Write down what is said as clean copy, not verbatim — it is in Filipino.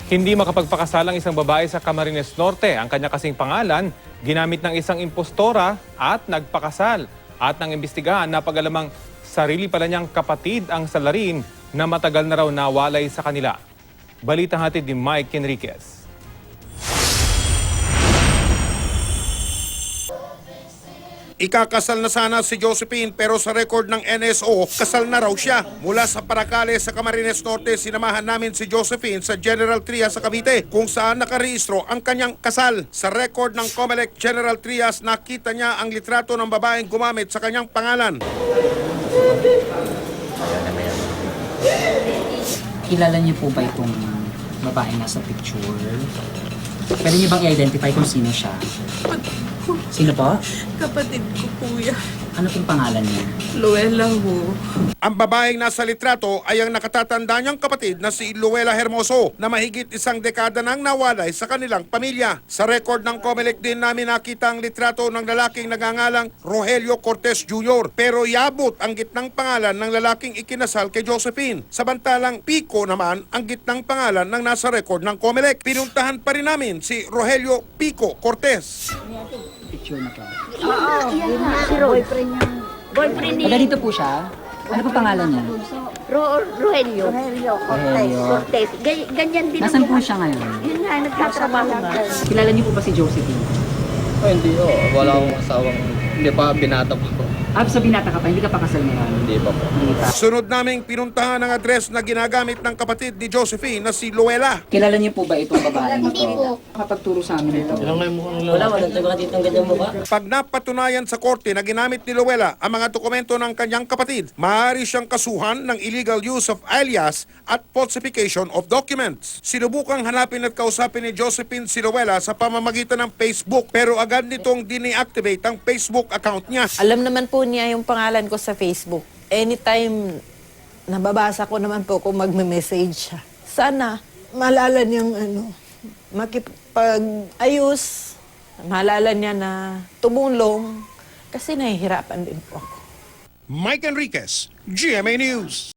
Hindi makapagpakasal ang isang babae sa Camarines Norte. Ang kanya kasing pangalan, ginamit ng isang impostora at nagpakasal. At nang imbestigahan, napag-alamang sarili pala niyang kapatid ang salarin na matagal na raw nawalay sa kanila. Balita hatid ni Mike Enriquez. Ikakasal na sana si Josephine pero sa record ng NSO, kasal na raw siya. Mula sa Paracales sa Camarines Norte, sinamahan namin si Josephine sa General Trias sa Cavite kung saan nakarehistro ang kanyang kasal. Sa record ng COMELEC General Trias, nakita niya ang litrato ng babaeng gumamit sa kanyang pangalan. Kilala niyo po ba itong babaeng nasa picture? Pwede niyo bang i-identify kung sino siya? Sino po? Kapatid ko, kuya. Ano pong pangalan niya? Luella ho. Ang babaeng nasa litrato ay ang nakatatanda niyang kapatid na si Luella Hermoso na mahigit isang dekada nang nawalay sa kanilang pamilya. Sa record ng COMELEC din namin nakita ang litrato ng lalaking nagangalang Rogelio Cortez Jr. Pero yabot ang gitnang pangalan ng lalaking ikinasal kay Josephine. Samantalang Pico naman ang gitnang pangalan ng nasa record ng COMELEC. Pinuntahan pa rin namin si Rogelio Pico Cortez. Picture na to. Si boyfriend niya. Boyfriend ni Taga dito po siya? Ano po pangalan niya? Rogelio. Cortez. Ganyan din Nasaan ang po siya ngayon? Yun nga, nagtatrabaho nga. Kilala niyo po ba si Josephine? Hindi wala akong asawang, hindi pa binata pa po. So binata ka pa, hindi ka pa kasal ngayon? Hindi pa po. Hindi pa. Sunod naming pinuntahan ang address na ginagamit ng kapatid ni Josephine na si Luella. Kilala niyo po ba itong babae Hindi ito? po. Kapagturo sa amin ito. Walang taga dito ng ganyang mukha. Pag napatunayan sa korte na ginamit ni Luella ang mga dokumento ng kanyang kapatid, maaari siyang kasuhan ng illegal use of alias at falsification of documents. Sinubukang hanapin at kausapin ni Josephine si Luella sa pamamagitan ng Facebook pero agad nitong dine-activate ang Facebook account niya. Alam naman po niya yung pangalan ko sa Facebook. Anytime nababasa ko naman po kung magme-message siya. Sana malala niyang makipag-ayos. Malala niya na tumulong kasi nahihirapan din po ako. Mike Enriquez, GMA News.